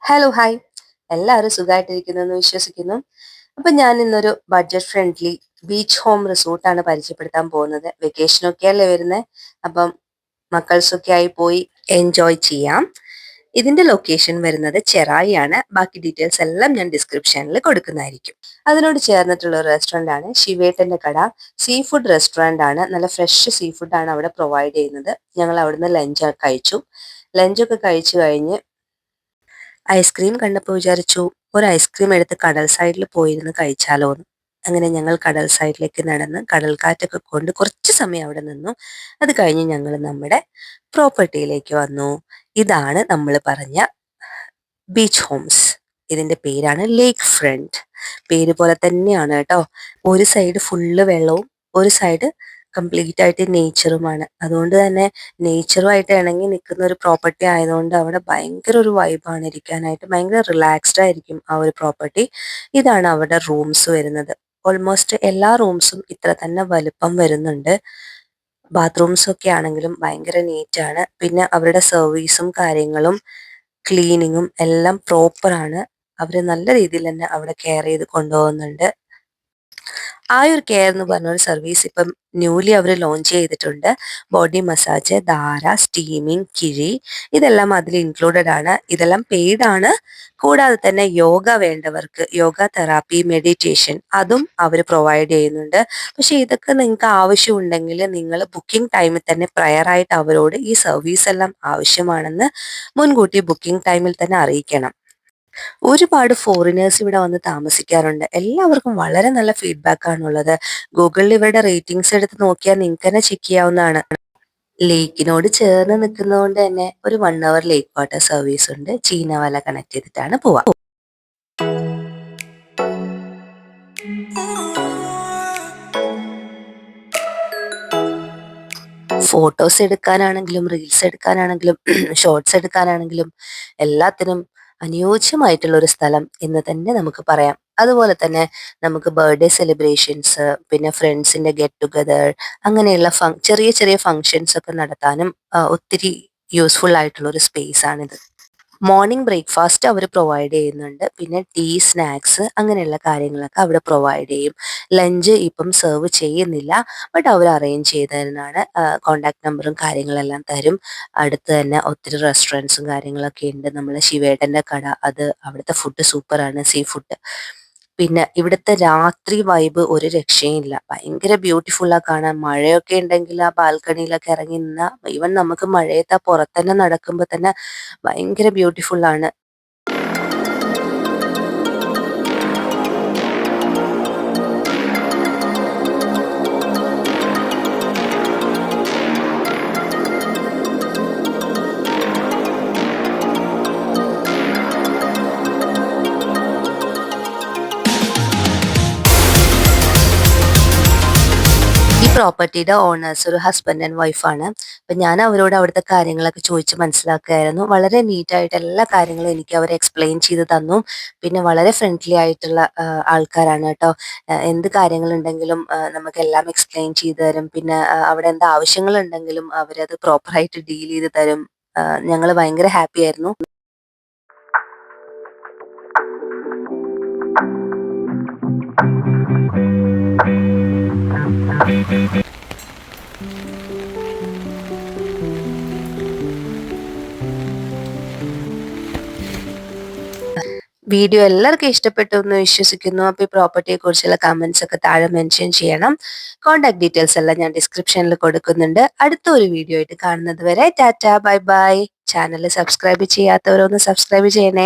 Hello hi എല്ലാവരും സുഖമായിട്ടിരിക്കുന്നു വിശ്വസിക്കുന്നു. അപ്പം ഞാൻ ഇന്നൊരു ബഡ്ജറ്റ് ഫ്രണ്ട്ലി ബീച്ച് ഹോം റിസോർട്ടാണ് പരിചയപ്പെടുത്താൻ പോകുന്നത്. വെക്കേഷനൊക്കെ അല്ലേ വരുന്നത്. അപ്പം മക്കൾസൊക്കെ ആയി പോയി എൻജോയ് ചെയ്യാം. ഇതിന്റെ ലൊക്കേഷൻ വരുന്നത് ചെറായി ആണ്. ബാക്കി ഡീറ്റെയിൽസ് എല്ലാം ഞാൻ ഡിസ്ക്രിപ്ഷനിൽ കൊടുക്കുന്നതായിരിക്കും. അതിനോട് ചേർന്നിട്ടുള്ള ഒരു റെസ്റ്റോറൻ്റ് ആണ് ശിവേട്ടന്റെ കട. സീ ഫുഡ് റെസ്റ്റോറൻ്റ് ആണ്. നല്ല ഫ്രഷ് സീ ഫുഡാണ് അവിടെ പ്രൊവൈഡ് ചെയ്യുന്നത്. ഞങ്ങൾ അവിടുന്ന് ലഞ്ച് കഴിച്ചു. ലഞ്ചൊക്കെ കഴിച്ചു കഴിഞ്ഞ് ഐസ്ക്രീം കണ്ടപ്പോൾ വിചാരിച്ചു ഒരു ഐസ്ക്രീം എടുത്ത് കടൽ സൈഡിൽ പോയിരുന്ന് കഴിച്ചാലോ എന്ന്. അങ്ങനെ ഞങ്ങൾ കടൽ സൈഡിലേക്ക് നടന്ന് കടൽക്കാറ്റൊക്കെ കൊണ്ട് കുറച്ച് സമയം അവിടെ നിന്നു. അത് കഴിഞ്ഞ് ഞങ്ങൾ നമ്മുടെ പ്രോപ്പർട്ടിയിലേക്ക് വന്നു. ഇതാണ് നമ്മൾ പറഞ്ഞ ബീച്ച് ഹോംസ്. ഇതിന്റെ പേരാണ് ലേക്ക് ഫ്രണ്ട്. പേര് പോലെ തന്നെയാണ് കേട്ടോ. ഒരു സൈഡ് ഫുള്ള് വെള്ളവും ഒരു സൈഡ് കംപ്ലീറ്റ് ആയിട്ട് നേച്ചറുമാണ്. അതുകൊണ്ട് തന്നെ നേച്ചറുമായിട്ട് ഇണങ്ങി നിൽക്കുന്ന ഒരു പ്രോപ്പർട്ടി ആയതുകൊണ്ട് അവിടെ ഭയങ്കര ഒരു വൈബാണ് ഇരിക്കാനായിട്ട്. ഭയങ്കര റിലാക്സ്ഡ് ആയിരിക്കും ആ ഒരു പ്രോപ്പർട്ടി. ഇതാണ് അവിടെ റൂംസ് വരുന്നത്. ഓൾമോസ്റ്റ് എല്ലാ റൂംസും ഇത്ര തന്നെ വലുപ്പം വരുന്നുണ്ട്. ബാത്റൂംസ് ഒക്കെ ആണെങ്കിലും ഭയങ്കര നീറ്റാണ്. പിന്നെ അവരുടെ സർവീസും കാര്യങ്ങളും ക്ലീനിങ്ങും എല്ലാം പ്രോപ്പറാണ്. അവർ നല്ല രീതിയിൽ തന്നെ അവിടെ കെയർ ചെയ്ത് കൊണ്ടുപോകുന്നുണ്ട്. ആ ഒരു കെയർ എന്ന് പറഞ്ഞ ഒരു സർവീസ് ഇപ്പം ന്യൂലി അവർ ലോഞ്ച് ചെയ്തിട്ടുണ്ട്. ബോഡി മസാജ്, ധാര, സ്റ്റീമിങ്, കിഴി ഇതെല്ലാം അതിൽ ഇൻക്ലൂഡഡ് ആണ്. ഇതെല്ലാം പെയ്ഡ് ആണ്. കൂടാതെ തന്നെ യോഗ വേണ്ടവർക്ക് യോഗ തെറാപ്പി, മെഡിറ്റേഷൻ അതും അവർ പ്രൊവൈഡ് ചെയ്യുന്നുണ്ട്. പക്ഷെ ഇതൊക്കെ നിങ്ങൾക്ക് ആവശ്യമുണ്ടെങ്കിൽ നിങ്ങൾ ബുക്കിംഗ് ടൈമിൽ തന്നെ പ്രയർ ആയിട്ട് അവരോട് ഈ സർവീസ് എല്ലാം ആവശ്യമാണെന്ന് മുൻകൂട്ടി ബുക്കിംഗ് ടൈമിൽ തന്നെ അറിയിക്കണം. ഒരുപാട് ഫോറിനേഴ്സ് ഇവിടെ വന്ന് താമസിക്കാറുണ്ട്. എല്ലാവർക്കും വളരെ നല്ല ഫീഡ്ബാക്ക് ആണുള്ളത്. ഗൂഗിളിൽ ഇവരുടെ റേറ്റിംഗ്സ് എടുത്ത് നോക്കിയാൽ നിങ്ങൾക്ക് തന്നെ ചെക്ക് ചെയ്യാവുന്നതാണ്. ലേക്കിനോട് ചേർന്ന് നിൽക്കുന്നതുകൊണ്ട് തന്നെ ഒരു 1 hour ലേക്ക് വാട്ടർ സർവീസ് ഉണ്ട്. ചീനവല കണക്ട് ചെയ്തിട്ടാണ് പോവാ. ഫോട്ടോസ് എടുക്കാനാണെങ്കിലും റീൽസ് എടുക്കാനാണെങ്കിലും ഷോർട്സ് എടുക്കാനാണെങ്കിലും എല്ലാത്തിനും അനുയോജ്യമായിട്ടുള്ള ഒരു സ്ഥലം എന്ന് തന്നെ നമുക്ക് പറയാം. അതുപോലെ തന്നെ നമുക്ക് ബർത്ത്ഡേ സെലിബ്രേഷൻസ്, പിന്നെ ഫ്രണ്ട്സിന്റെ ഗെറ്റ് ടുഗദർ, അങ്ങനെയുള്ള ചെറിയ ചെറിയ ഫങ്ഷൻസ് ഒക്കെ നടത്താനും ഒത്തിരി യൂസ്ഫുൾ ആയിട്ടുള്ള ഒരു സ്പേസ് ആണിത്. മോർണിംഗ് ബ്രേക്ക്ഫാസ്റ്റ് അവർ പ്രൊവൈഡ് ചെയ്യുന്നുണ്ട്. പിന്നെ ടീ, സ്നാക്സ് അങ്ങനെയുള്ള കാര്യങ്ങളൊക്കെ അവിടെ പ്രൊവൈഡ് ചെയ്യും. ലഞ്ച് ഇപ്പം സെർവ് ചെയ്യുന്നില്ല, ബട്ട് അവർ അറേഞ്ച് ചെയ്ത് തരുന്നതാണ്. കോണ്ടാക്ട് നമ്പറും കാര്യങ്ങളെല്ലാം തരും. അടുത്ത് തന്നെ ഒത്തിരി റെസ്റ്റോറൻറ്റ്സും കാര്യങ്ങളൊക്കെ ഉണ്ട്. നമ്മളെ ശിവേട്ടൻ്റെ കട, അത് അവിടുത്തെ ഫുഡ് സൂപ്പറാണ്, സീ ഫുഡ്. പിന്നെ ഇവിടുത്തെ രാത്രി വൈബ് ഒരു രക്ഷയില്ല. ഭയങ്കര ബ്യൂട്ടിഫുള്ളാ കാണാൻ. മഴയൊക്കെ ഉണ്ടെങ്കിൽ ആ ബാൽക്കണിയിലൊക്കെ ഇറങ്ങി നിന്നാൽ ഈവൻ നമുക്ക് മഴയത്ത് ആ പുറത്തന്നെ നടക്കുമ്പോൾ തന്നെ ഭയങ്കര ബ്യൂട്ടിഫുള്ളാണ്. ഈ പ്രോപ്പർട്ടിയുടെ ഓണേഴ്സ് ഒരു ഹസ്ബൻഡ് ആൻഡ് വൈഫാണ്. അപ്പം ഞാൻ അവരോട് അവിടുത്തെ കാര്യങ്ങളൊക്കെ ചോദിച്ച് മനസ്സിലാക്കുകയായിരുന്നു. വളരെ നീറ്റായിട്ട് എല്ലാ കാര്യങ്ങളും എനിക്ക് അവർ എക്സ്പ്ലെയിൻ ചെയ്ത് തന്നു. പിന്നെ വളരെ ഫ്രണ്ട്ലി ആയിട്ടുള്ള ആൾക്കാരാണ് കേട്ടോ. എന്ത് കാര്യങ്ങളുണ്ടെങ്കിലും നമുക്കെല്ലാം എക്സ്പ്ലെയിൻ ചെയ്ത് തരും. പിന്നെ അവിടെ എന്ത് ആവശ്യങ്ങളുണ്ടെങ്കിലും അവരത് പ്രോപ്പറായിട്ട് ഡീൽ ചെയ്ത് തരും. ഞങ്ങൾ ഭയങ്കര ഹാപ്പി ആയിരുന്നു. വീഡിയോ എല്ലാവർക്കും ഇഷ്ടപ്പെട്ടു എന്ന് വിശ്വസിക്കുന്നു. അപ്പോൾ ഈ പ്രോപ്പർട്ടിയെ കുറിച്ചുള്ള കമന്റ്സ് ഒക്കെ താഴെ മെൻഷൻ ചെയ്യണം. കോൺടാക്ട് ഡീറ്റെയിൽസ് എല്ലാം ഞാൻ ഡിസ്ക്രിപ്ഷനിൽ കൊടുക്കുന്നുണ്ട്. അടുത്ത ഒരു വീഡിയോ ആയിട്ട് കാണുന്നത് വരെ tata, bye bye. Channel subscribe ചെയ്യാത്തവരൊന്ന് സബ്സ്ക്രൈബ് ചെയ്യണേ.